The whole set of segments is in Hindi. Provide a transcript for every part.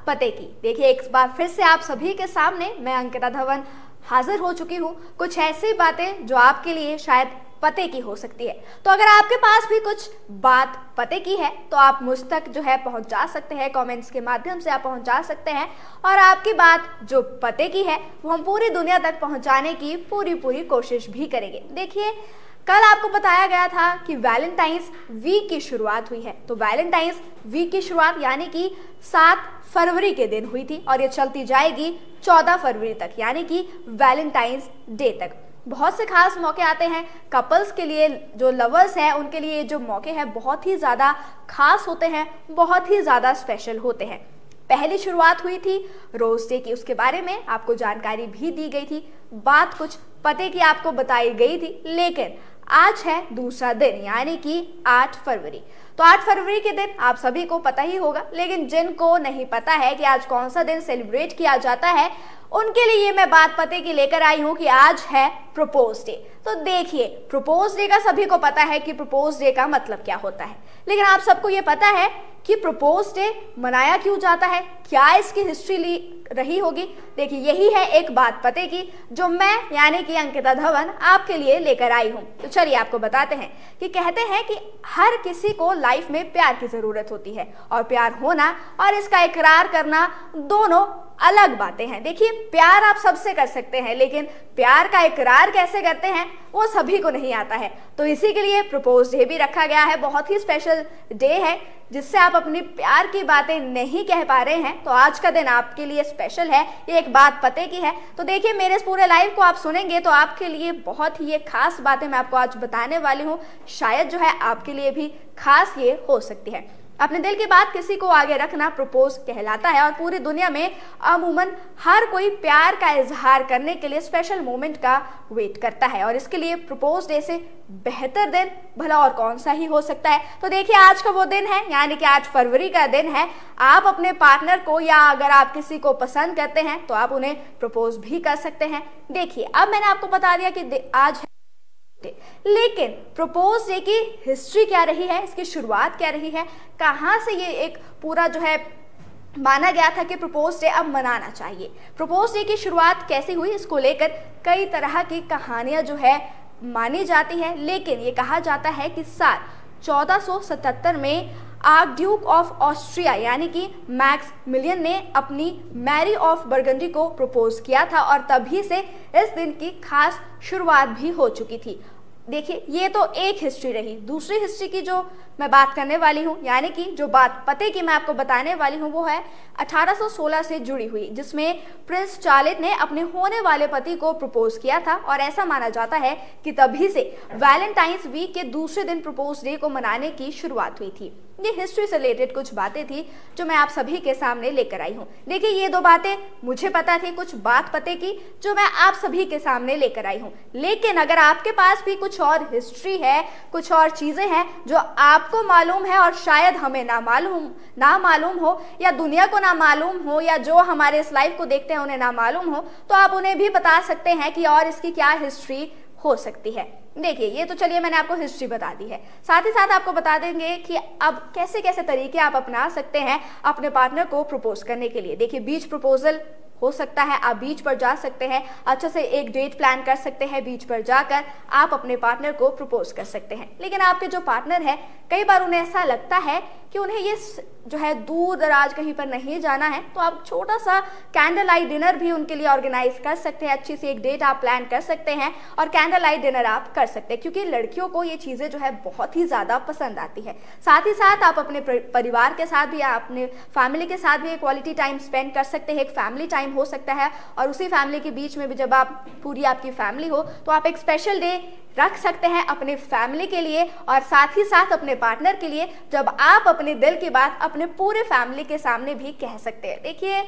पते की। देखिए, एक बार फिर से आप सभी के सामने मैं अंकिता धवन हाजिर हो चुकी हूँ। कुछ ऐसी बातें जो आपके लिए शायद पते की हो सकती है। तो अगर आपके पास भी कुछ बात पते की है तो आप मुझ तक जो है पहुंचा सकते हैं, कमेंट्स के माध्यम से आप पहुंचा सकते हैं और आपकी बात जो पते की है वो हम पूरी दुनिया तक पहुंचाने की पूरी कोशिश भी करेंगे। देखिए, कल आपको बताया गया था कि वैलेंटाइंस वीक की शुरुआत हुई है। तो वैलेंटाइंस वीक की शुरुआत यानी कि 7 फरवरी के दिन हुई थी और ये चलती जाएगी 14 फरवरी तक, यानी कि वैलेंटाइंस डे तक। बहुत से खास मौके आते हैं कपल्स के लिए, जो लवर्स हैं उनके लिए जो मौके हैं बहुत ही ज़्यादा खास होते हैं, बहुत ही ज़्यादा स्पेशल होते हैं। पहली शुरुआत हुई थी रोज डे की, उसके बारे में आपको जानकारी भी दी गई थी, बात कुछ पते की आपको बताई गई थी। लेकिन आज है दूसरा दिन यानी कि 8 फरवरी। तो 8 फरवरी के दिन आप सभी को पता ही होगा, लेकिन जिनको नहीं पता है कि आज कौन सा दिन सेलिब्रेट किया जाता है उनके लिए मैं बात पते की लेकर आई हूं कि आज है प्रपोज डे। तो देखिए, प्रपोज डे का सभी को पता है कि प्रपोज डे का मतलब क्या होता है, लेकिन आप सबको ये पता है कि प्रपोज डे मनाया क्यों जाता है, क्या इसकी हिस्ट्री रही होगी। देखिए, यही है एक बात पते की जो मैं यानी कि अंकिता धवन आपके लिए लेकर आई हूं। तो चलिए आपको बताते हैं कि कहते हैं कि हर किसी को लाइफ में प्यार की जरूरत होती है और प्यार होना और इसका इकरार करना दोनों अलग बातें हैं। देखिए, प्यार आप सबसे कर सकते हैं, लेकिन प्यार का इकरार कैसे करते हैं वो सभी को नहीं आता है। तो इसी के लिए प्रपोज डे भी रखा गया है। बहुत ही स्पेशल डे है जिससे आप अपनी प्यार की बातें नहीं कह पा रहे हैं, तो आज का दिन आपके लिए स्पेशल है। ये एक बात पते की है। तो देखिए, मेरे इस पूरे लाइव को आप सुनेंगे तो आपके लिए बहुत ही ये खास बातें मैं आपको आज बताने वाली हूँ। शायद जो है आपके लिए भी खास ये हो सकती है। अपने दिल की बात किसी को आगे रखना प्रपोज कहलाता है और पूरी दुनिया में अमूमन हर कोई प्यार का इजहार करने के लिए स्पेशल मोमेंट का वेट करता है और इसके लिए प्रपोज डे से बेहतर दिन भला और कौन सा ही हो सकता है। तो देखिए, आज का वो दिन है यानी कि 8 फरवरी का दिन है। आप अपने पार्टनर को या अगर आप किसी को पसंद करते हैं तो आप उन्हें प्रपोज भी कर सकते हैं। देखिए, अब मैंने आपको बता दिया कि आज लेकिन प्रपोज डे की हिस्ट्री क्या रही है, इसकी शुरुआत क्या रही है, कहां से ये एक पूरा जो है माना गया था कि प्रपोज डे अब मनाना चाहिए, प्रपोज डे की शुरुआत कैसे हुई, इसको लेकर कई तरह की कहानियां जो है मानी जाती है। लेकिन ये कहा जाता है कि साल 1477 में आर्कड्यूक ऑफ ऑस्ट्रिया यानी कि मैक्सिमिलियन ने अपनी मैरी ऑफ बर्गंडी को प्रपोज किया था और तभी से इस दिन की खास शुरुआत भी हो चुकी थी। देखिए, ये तो एक हिस्ट्री रही। दूसरी हिस्ट्री की जो मैं बात करने वाली हूँ यानी कि जो बात पते की मैं आपको बताने वाली हूँ वो है 1816 से जुड़ी हुई, जिसमें प्रिंस चार्ल्स ने अपने होने वाले पति को प्रपोज किया था और ऐसा माना जाता है कि तभी से वैलेंटाइंस वीक के दूसरे दिन प्रपोज डे को मनाने की शुरुआत हुई थी। ये हिस्ट्री से रिलेटेड कुछ बातें थी जो मैं आप सभी के सामने लेकर आई हूँ। देखिए, ये 2 बातें मुझे पता थी, कुछ बात पते की जो मैं आप सभी के सामने लेकर आई हूँ। लेकिन अगर आपके पास भी कुछ और हिस्ट्री है, कुछ और चीजें हैं जो आपको मालूम है और शायद हमें ना मालूम हो या दुनिया को ना मालूम हो या जो हमारे इस लाइव को देखते हैं उन्हें ना मालूम हो, तो आप उन्हें भी बता सकते हैं कि और इसकी क्या हिस्ट्री हो सकती है। देखिए, ये तो चलिए मैंने आपको हिस्ट्री बता दी है, साथ ही साथ आपको बता देंगे कि अब कैसे कैसे तरीके आप अपना सकते हैं अपने पार्टनर को प्रपोज करने के लिए। देखिए, बीच प्रपोजल हो सकता है, आप बीच पर जा सकते हैं, अच्छे से एक डेट प्लान कर सकते हैं, बीच पर जाकर आप अपने पार्टनर को प्रपोज कर सकते हैं। लेकिन आपके जो पार्टनर है कई बार उन्हें ऐसा लगता है कि उन्हें ये जो है दूर दराज कहीं पर नहीं जाना है, तो आप छोटा सा कैंडल लाइट डिनर भी उनके लिए ऑर्गेनाइज कर सकते हैं। अच्छी सी एक डेट आप प्लान कर सकते हैं और कैंडल लाइट डिनर आप कर सकते हैं, क्योंकि लड़कियों को ये चीज़ें जो है बहुत ही ज़्यादा पसंद आती है। साथ ही साथ आप अपने परिवार के साथ भी, अपने फैमिली के साथ भी एक क्वालिटी टाइम स्पेंड कर सकते हैं। एक फैमिली टाइम हो सकता है और उसी फैमिली के बीच में भी जब आप पूरी आपकी फैमिली हो तो आप एक स्पेशल डे रख सकते हैं अपने फैमिली के लिए और साथ ही साथ अपने पार्टनर के लिए, जब आप अपने दिल की बात अपने पूरे फैमिली के सामने भी कह सकते हैं। देखिए,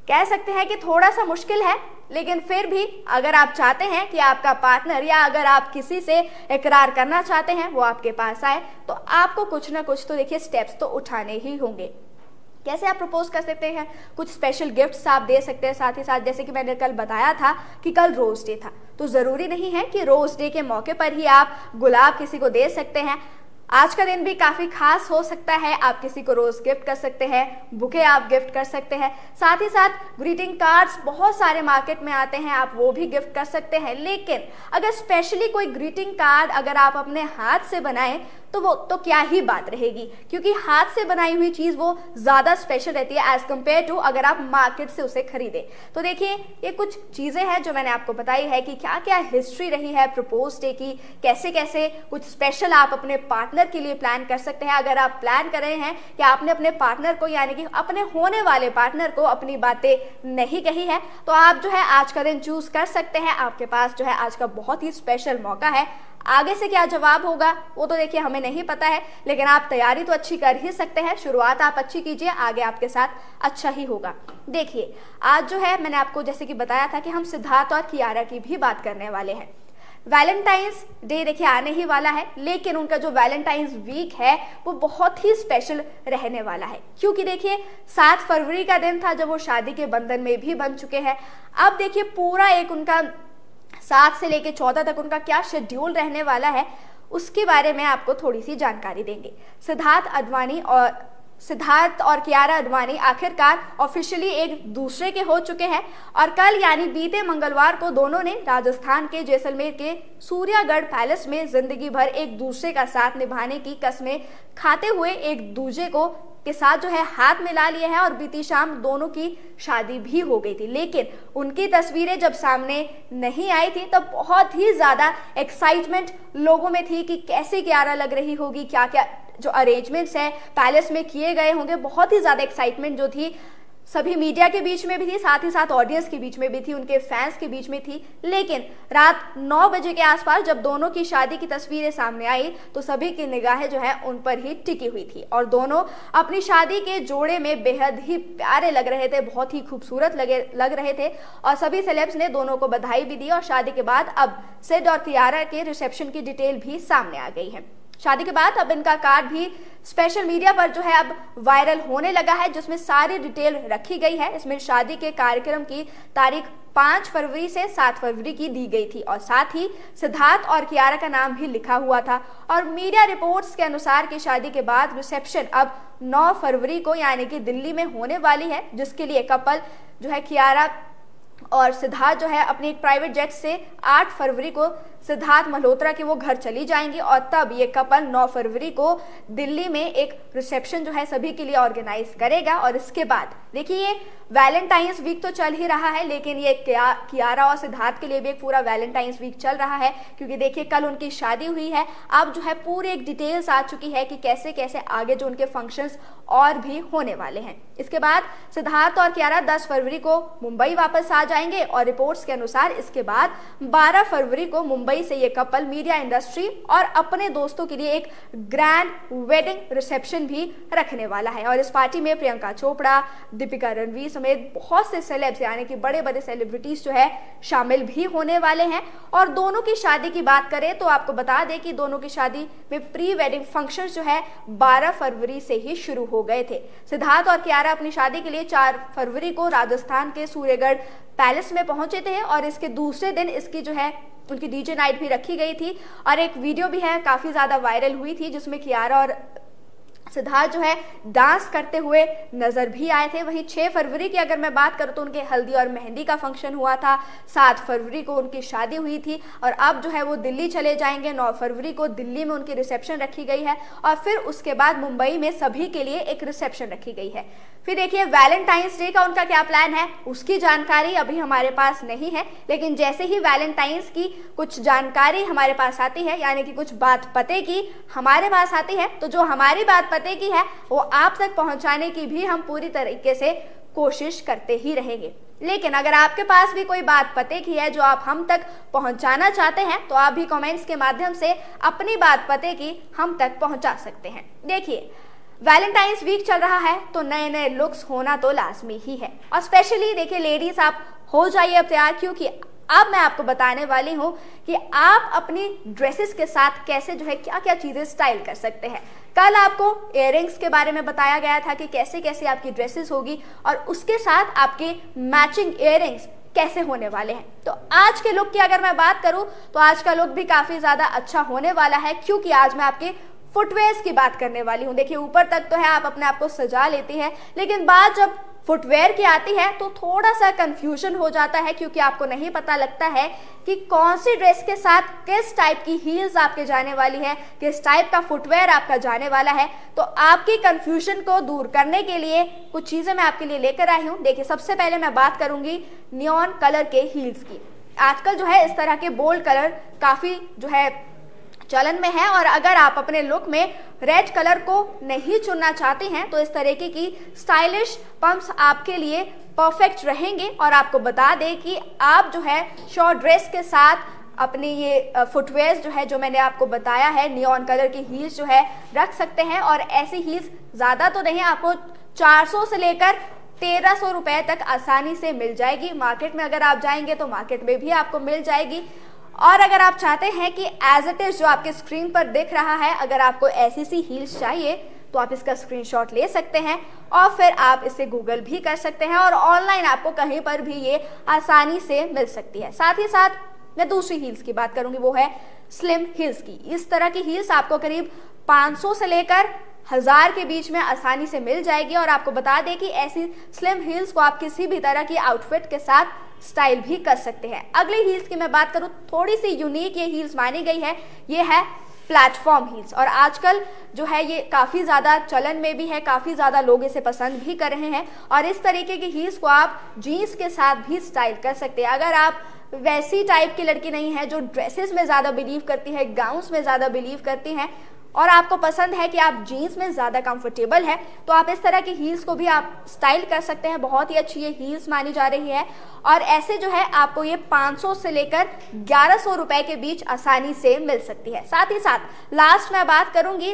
कह सकते हैं कि थोड़ा सा मुश्किल है, लेकिन फिर भी अगर आप चाहते हैं कि आपका पार्टनर या अगर आप किसी से इकरार करना चाहते हैं वो आपके पास आए, तो आपको कुछ ना कुछ तो देखिए स्टेप्स तो उठाने ही होंगे। कैसे आप प्रपोज कर सकते हैं, कुछ स्पेशल गिफ्ट्स आप दे सकते हैं। साथ ही साथ जैसे कि मैंने कल बताया था कि कल रोज डे था, तो ज़रूरी नहीं है कि रोज डे के मौके पर ही आप गुलाब किसी को दे सकते हैं। आज का दिन भी काफी खास हो सकता है। आप किसी को रोज गिफ्ट कर सकते हैं, बुके आप गिफ्ट कर सकते हैं, साथ ही साथ ग्रीटिंग कार्ड्स बहुत सारे मार्केट में आते हैं, आप वो भी गिफ्ट कर सकते हैं। लेकिन अगर स्पेशली कोई ग्रीटिंग कार्ड अगर आप अपने हाथ से बनाएं तो वो तो क्या ही बात रहेगी, क्योंकि हाथ से बनाई हुई चीज वो ज्यादा स्पेशल रहती है एज कंपेयर टू अगर आप मार्केट से उसे खरीदें। तो देखिए, ये कुछ चीजें हैं जो मैंने आपको बताई है कि क्या क्या हिस्ट्री रही है प्रपोज डे की, कैसे कैसे कुछ स्पेशल आप अपने पार्टनर के लिए प्लान कर सकते हैं। अगर आप प्लान कर रहे हैं कि आपने अपने पार्टनर को यानी कि अपने होने वाले पार्टनर को अपनी बातें नहीं कही है, तो आप जो है आज का दिन चूज कर सकते हैं। आपके पास जो है आज का बहुत ही स्पेशल मौका है। आगे से क्या जवाब होगा वो तो देखिए हमें नहीं पता है, लेकिन आप तैयारी तो अच्छी कर ही सकते हैं। शुरुआत आप अच्छी कीजिए, आगे आपके साथ अच्छा ही होगा। देखिए, आज जो है मैंने आपको जैसे कि बताया था कि हम सिद्धार्थ और कियारा की भी बात करने वाले हैं। वैलेंटाइंस डे देखिए आने ही वाला है, लेकिन उनका जो वैलेंटाइंस वीक है वो बहुत ही स्पेशल रहने वाला है, क्योंकि देखिए 7 फरवरी का दिन था जब वो शादी के बंधन में भी बन चुके हैं। अब देखिए पूरा एक उनका 7 से लेकर 14 तक उनका क्या शेड्यूल रहने वाला है उसके बारे में आपको थोड़ी सी जानकारी देंगे। सिद्धार्थ और कियारा आडवाणी आखिरकार ऑफिशियली एक दूसरे के हो चुके हैं और कल यानी बीते मंगलवार को दोनों ने राजस्थान के जैसलमेर के सूर्यागढ़ पैलेस में जिंदगी भर एक दूसरे का साथ निभाने की कस्में खाते हुए एक दूसरे को के साथ जो है हाथ मिला लिए हैं और बीती शाम दोनों की शादी भी हो गई थी। लेकिन उनकी तस्वीरें जब सामने नहीं आई थी तब बहुत ही ज्यादा एक्साइटमेंट लोगों में थी कि कैसे कियारा लग रही होगी, क्या क्या जो अरेंजमेंट्स है पैलेस में किए गए होंगे। बहुत ही ज्यादा एक्साइटमेंट जो थी सभी मीडिया के बीच में भी थी, साथ ही साथ ऑडियंस के बीच में भी थी, उनके फैंस के बीच में थी। लेकिन रात 9 बजे के आसपास जब दोनों की शादी की तस्वीरें सामने आई तो सभी की निगाहें जो है उन पर ही टिकी हुई थी और दोनों अपनी शादी के जोड़े में बेहद ही प्यारे लग रहे थे, बहुत ही खूबसूरत लग रहे थे और सभी सेलेब्स ने दोनों को बधाई भी दी। और शादी के बाद अब सिड और कियारा के रिसेप्शन की डिटेल भी सामने आ गई है। शादी के बाद अब इनका कार्ड भी स्पेशल मीडिया पर जो है अब वायरल होने लगा है, जिसमें सारी डिटेल रखी गई है। इसमें शादी के कार्यक्रम की तारीख 5 फरवरी से 7 फरवरी की दी गई थी और साथ ही सिद्धार्थ और कियारा का नाम भी लिखा हुआ था। और मीडिया रिपोर्ट्स के अनुसार कि शादी के बाद रिसेप्शन अब 9 फरवरी को यानी कि दिल्ली में होने वाली है, जिसके लिए कपल जो है कियारा और सिद्धार्थ जो है अपनी एक प्राइवेट जेट से 8 फरवरी को सिद्धार्थ मल्होत्रा के वो घर चली जाएंगी और तब ये कपल 9 फरवरी को दिल्ली में एक रिसेप्शन जो है सभी के लिए ऑर्गेनाइज करेगा। और इसके बाद देखिए ये वैलेंटाइंस वीक तो चल ही रहा है, लेकिन ये कियारा और सिद्धार्थ के लिए भी एक पूरा वैलेंटाइंस वीक चल रहा है, क्योंकि देखिए कल उनकी शादी हुई है। अब जो है पूरी एक डिटेल्स आ चुकी है कि कैसे कैसे आगे जो उनके फंक्शंस और भी होने वाले हैं। इसके बाद सिद्धार्थ और कियारा 10 फरवरी को मुंबई वापस आ जाएंगे और रिपोर्ट्स के अनुसार इसके बाद 12 फरवरी को मुंबई से ये कपल मीडिया इंडस्ट्री और अपने दोस्तों के लिए एक ग्रैंड वेडिंग रिसेप्शन भी रखने वाला है। और इस पार्टी में प्रियंका चोपड़ा, दीपिका रणवीर समेत बहुत से सेलेब्स यानी कि बड़े बड़े सेलिब्रिटीज जो है शामिल भी होने वाले हैं। और दोनों की शादी की बात करें तो आपको बता दें कि दोनों की शादी में प्री वेडिंग फंक्शन जो है 12 फरवरी से ही शुरू हो गए थे। सिद्धार्थ और कियारा अपनी शादी के लिए 4 फरवरी को राजस्थान के सूर्यगढ़ पैलेस में पहुंचे थे और इसके दूसरे दिन इसकी जो है उनकी डीजे नाइट भी रखी गई थी और एक वीडियो भी है काफी ज्यादा वायरल हुई थी जिसमें कियारा और सिद्धार्थ जो है डांस करते हुए नजर भी आए थे। वहीं 6 फरवरी की अगर मैं बात करूं तो उनके हल्दी और मेहंदी का फंक्शन हुआ था। 7 फरवरी को उनकी शादी हुई थी और अब जो है वो दिल्ली चले जाएंगे। 9 फरवरी को दिल्ली में उनकी रिसेप्शन रखी गई है और फिर उसके बाद मुंबई में सभी के लिए एक रिसेप्शन रखी गई है। फिर देखिए वैलेंटाइंस डे का उनका क्या प्लान है उसकी जानकारी अभी हमारे पास नहीं है, लेकिन जैसे ही वैलेंटाइंस की कुछ जानकारी हमारे पास आती है यानी कि कुछ बात पते की हमारे पास आती है तो जो हमारी बात पते की है वो आप तक पहुंचाने की भी हम पूरी तरीके से कोशिश करते ही रहेंगे। लेकिन अगर आपके पास भी कोई बात पते की है जो आप हम तक पहुंचाना चाहते हैं तो आप भी कमेंट्स के माध्यम से अपनी बात पते की हम तक पहुंचा सकते हैं। देखिए वैलेंटाइंस वीक चल रहा है तो नए नए लुक्स होना तो लाजमी ही है और स्पेशली देखिए लेडीज आप हो जाइए अब तैयार, क्योंकि अब मैं आपको बताने वाली हूं कि आप अपनी ड्रेसेस के साथ कैसे जो है क्या क्या चीजें स्टाइल कर सकते हैं। कल आपको इयररिंग्स के बारे में बताया गया था कि कैसे कैसे आपकी ड्रेसेस होगी और उसके साथ आपके मैचिंग इयररिंग्स कैसे होने वाले हैं। तो आज के लुक की अगर मैं बात करूं तो आज का लुक भी काफी ज्यादा अच्छा होने वाला है, क्योंकि आज मैं आपके फुटवेयर्स की बात करने वाली हूँ। देखिए ऊपर तक तो है आप अपने आप को सजा लेती है, लेकिन बात जब फुटवेयर की आती है तो थोड़ा सा कंफ्यूजन हो जाता है, क्योंकि आपको नहीं पता लगता है कि कौन सी ड्रेस के साथ किस टाइप की हील्स आपके जाने वाली है, किस टाइप का फुटवेयर आपका जाने वाला है। तो आपकी कंफ्यूजन को दूर करने के लिए कुछ चीजें मैं आपके लिए लेकर आई हूँ। देखिए सबसे पहले मैं बात करूंगी नियॉन कलर के हील्स की। आजकल जो है इस तरह के बोल्ड कलर काफी जो है चलन में है, और अगर आप अपने लुक में रेड कलर को नहीं चुनना चाहते हैं तो इस तरीके की स्टाइलिश पंप्स आपके लिए परफेक्ट रहेंगे। और आपको बता दें कि आप जो है शॉर्ट ड्रेस के साथ अपनी ये फुटवेयर्स जो है, जो मैंने आपको बताया है, नियॉन कलर की हील्स जो है रख सकते हैं। और ऐसी हील्स ज़्यादा तो नहीं, आपको 400 से लेकर 1300 रुपए तक आसानी से मिल जाएगी। मार्केट में अगर आप जाएंगे तो मार्केट में भी आपको मिल जाएगी। और अगर आप चाहते हैं कि एज इट इज जो आपके स्क्रीन पर दिख रहा है, अगर आपको ऐसी सी हील्स चाहिए तो आप इसका स्क्रीनशॉट ले सकते हैं और फिर आप इसे गूगल भी कर सकते हैं, और ऑनलाइन आपको कहीं पर भी ये आसानी से मिल सकती है। साथ ही साथ मैं दूसरी हील्स की बात करूंगी, वो है स्लिम हील्स की। इस तरह की हील्स आपको करीब 500 से लेकर 1000 के बीच में आसानी से मिल जाएगी। और आपको बता दें कि ऐसी स्लिम हील्स को आप किसी भी तरह की आउटफिट के साथ स्टाइल भी कर सकते हैं। अगली हील्स की मैं बात करूं, थोड़ी सी यूनिक ये हील्स मानी गई है, ये है प्लेटफॉर्म हील्स। और आजकल जो है ये काफ़ी ज़्यादा चलन में भी है, काफ़ी ज़्यादा लोग इसे पसंद भी कर रहे हैं। और इस तरीके की हील्स को आप जीन्स के साथ भी स्टाइल कर सकते हैं। अगर आप वैसी टाइप की लड़की नहीं है जो ड्रेसेस में ज़्यादा बिलीव करती है, गाउन्स में ज़्यादा बिलीव करती हैं, और आपको पसंद है कि आप जीन्स में ज़्यादा कंफर्टेबल है, तो आप इस तरह की हील्स को भी आप स्टाइल कर सकते हैं। बहुत ही अच्छी ये हील्स मानी जा रही है, और ऐसे जो है आपको ये 500 से लेकर 1100 रुपए के बीच आसानी से मिल सकती है। साथ ही साथ लास्ट मैं बात करूंगी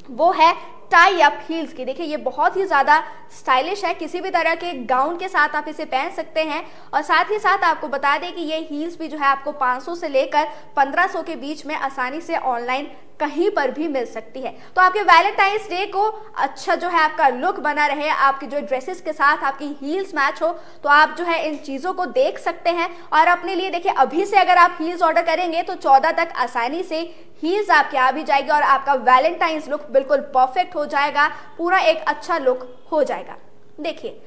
वो है टाई अप हील्स की। देखिए ये बहुत ही ज़्यादा स्टाइलिश है, किसी भी तरह के गाउन के साथ आप इसे पहन सकते हैं। और साथ ही साथ आपको बता दें कि ये हील्स भी जो है आपको 500 से लेकर 1500 के बीच में आसानी से ऑनलाइन कहीं पर भी मिल सकती है। तो आपके वैलेंटाइंस डे को अच्छा जो है आपका लुक बना रहे, आपकी जो ड्रेसेस के साथ आपकी हील्स मैच हो, तो आप जो है इन चीज़ों को देख सकते हैं। और अपने लिए देखिए अभी से अगर आप हील्स ऑर्डर करेंगे तो 14 तक आसानी से हील्स आपके आ भी जाएगी, और आपका वैलेंटाइंस लुक बिल्कुल परफेक्ट हो जाएगा, पूरा एक अच्छा लुक हो जाएगा। देखिए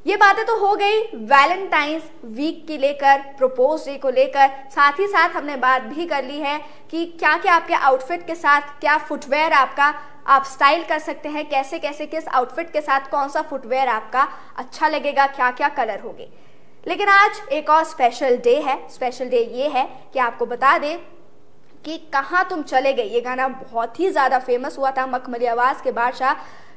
ये बातें तो हो गई वैलेंटाइंस वीक की लेकर, प्रपोज डे को लेकर। साथ ही साथ हमने बात भी कर ली है कि क्या क्या आपके आउटफिट के साथ क्या फुटवेयर आपका आप स्टाइल कर सकते हैं, कैसे कैसे किस आउटफिट के साथ कौन सा फुटवेयर आपका अच्छा लगेगा, क्या क्या कलर होंगे। लेकिन आज एक और स्पेशल डे है। स्पेशल डे ये है कि आपको बता दें कि कहाँ तुम चले गए, ये गाना बहुत ही ज़्यादा फेमस हुआ था। मखमली आवाज़ के बादशाह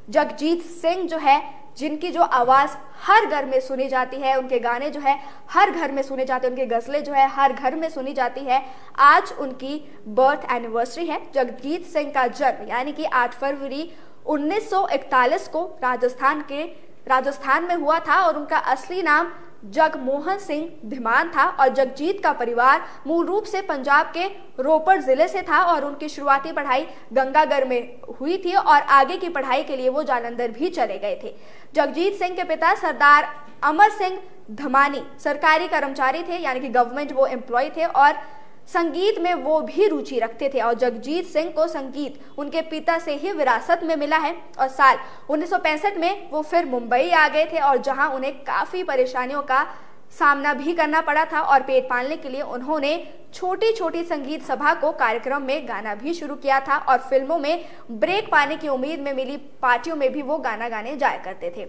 जगजीत सिंह जो है, जिनकी जो आवाज़ हर घर में सुनी जाती है, उनके गाने जो है हर घर में सुने जाते हैं, उनकी गज़लें जो है हर घर में सुनी जाती है। आज उनकी बर्थ एनिवर्सरी है। जगजीत सिंह का जन्म यानी कि 8 फरवरी 1941 को राजस्थान में हुआ था, और उनका असली नाम जगमोहन सिंह धीमान था। और जगजीत का परिवार मूल रूप से पंजाब के रोपड़ जिले से था, और उनकी शुरुआती पढ़ाई गंगागढ़ में हुई थी, और आगे की पढ़ाई के लिए वो जालंधर भी चले गए थे। जगजीत सिंह के पिता सरदार अमर सिंह धमानी सरकारी कर्मचारी थे, यानी कि गवर्नमेंट वो एम्प्लॉय थे, और संगीत में वो भी रुचि रखते थे। और जगजीत सिंह को संगीत उनके पिता से ही विरासत में मिला है। और साल 1965 में वो फिर मुंबई आ गए थे, और जहां उन्हें काफ़ी परेशानियों का सामना भी करना पड़ा था, और पेट पालने के लिए उन्होंने छोटी छोटी संगीत सभा को कार्यक्रम में गाना भी शुरू किया था, और फिल्मों में ब्रेक पाने की उम्मीद में मिली पार्टियों में भी वो गाना गाने जाया करते थे।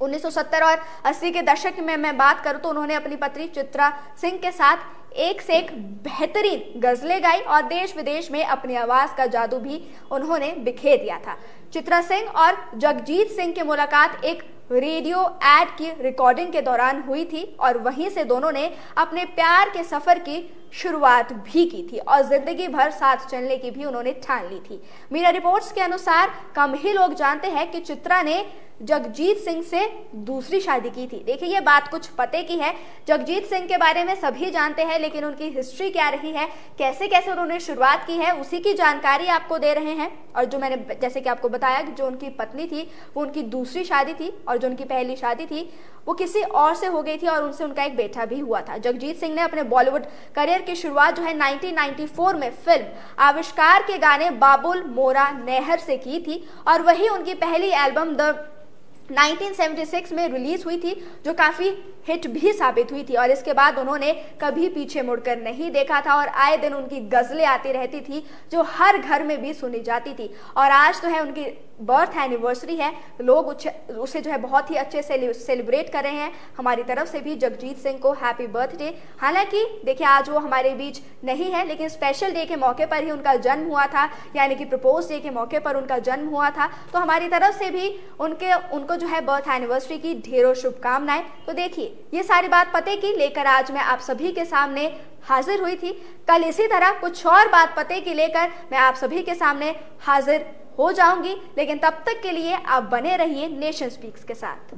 1970 और 80 के दशक में मैं बात करूं तो उन्होंने अपनी पत्नी चित्रा सिंह के साथ एक से एक बेहतरीन गजलें गाई, और देश विदेश में अपनी आवाज का जादू भी उन्होंने बिखेर दिया था। चित्रा सिंह और जगजीत सिंह की मुलाकात एक रेडियो एड की रिकॉर्डिंग के दौरान हुई थी, और वहीं से दोनों ने अपने प्यार के सफर की शुरुआत भी की थी, और जिंदगी भर साथ चलने की भी उन्होंने ठान ली थी। मीडिया रिपोर्ट्स के अनुसार कम ही लोग जानते हैं कि चित्रा ने जगजीत सिंह से दूसरी शादी की थी। देखिए ये बात कुछ पते की है। जगजीत सिंह के बारे में सभी जानते हैं, लेकिन उनकी हिस्ट्री क्या रही है, कैसे कैसे उन्होंने शुरुआत की है, उसी की जानकारी आपको दे रहे हैं। और जो मैंने जैसे कि आपको बताया कि जो उनकी पत्नी थी वो उनकी दूसरी शादी थी, और जो उनकी पहली शादी थी वो किसी और से हो गई थी, और उनसे उनका एक बेटा भी हुआ था। जगजीत सिंह ने अपने बॉलीवुड करियर की शुरुआत जो है 1994 में फिल्म आविष्कार के गाने बाबुल मोरा नहर से की थी, और वही उनकी पहली एल्बम द 1976 में रिलीज हुई थी, जो काफी हिट भी साबित हुई थी। और इसके बाद उन्होंने कभी पीछे मुड़कर नहीं देखा था, और आए दिन उनकी गजलें आती रहती थी जो हर घर में भी सुनी जाती थी। और आज तो है उनकी बर्थ एनिवर्सरी है, लोग उसे जो है बहुत ही अच्छे से सेलिब्रेट कर रहे हैं। हमारी तरफ से भी जगजीत सिंह को हैप्पी बर्थडे। हालांकि देखिए आज वो हमारे बीच नहीं है, लेकिन स्पेशल डे के मौके पर ही उनका जन्म हुआ था, यानी कि प्रपोज डे के मौके पर उनका जन्म हुआ था। तो हमारी तरफ से भी उनको जो है बर्थ एनिवर्सरी की ढेरों शुभकामनाएं। तो देखिए ये सारी बात पते की लेकर आज मैं आप सभी के सामने हाजिर हुई थी। कल इसी तरह कुछ और बात पते की लेकर मैं आप सभी के सामने हाजिर हो जाऊंगी, लेकिन तब तक के लिए आप बने रहिए नेशन स्पीक्स के साथ।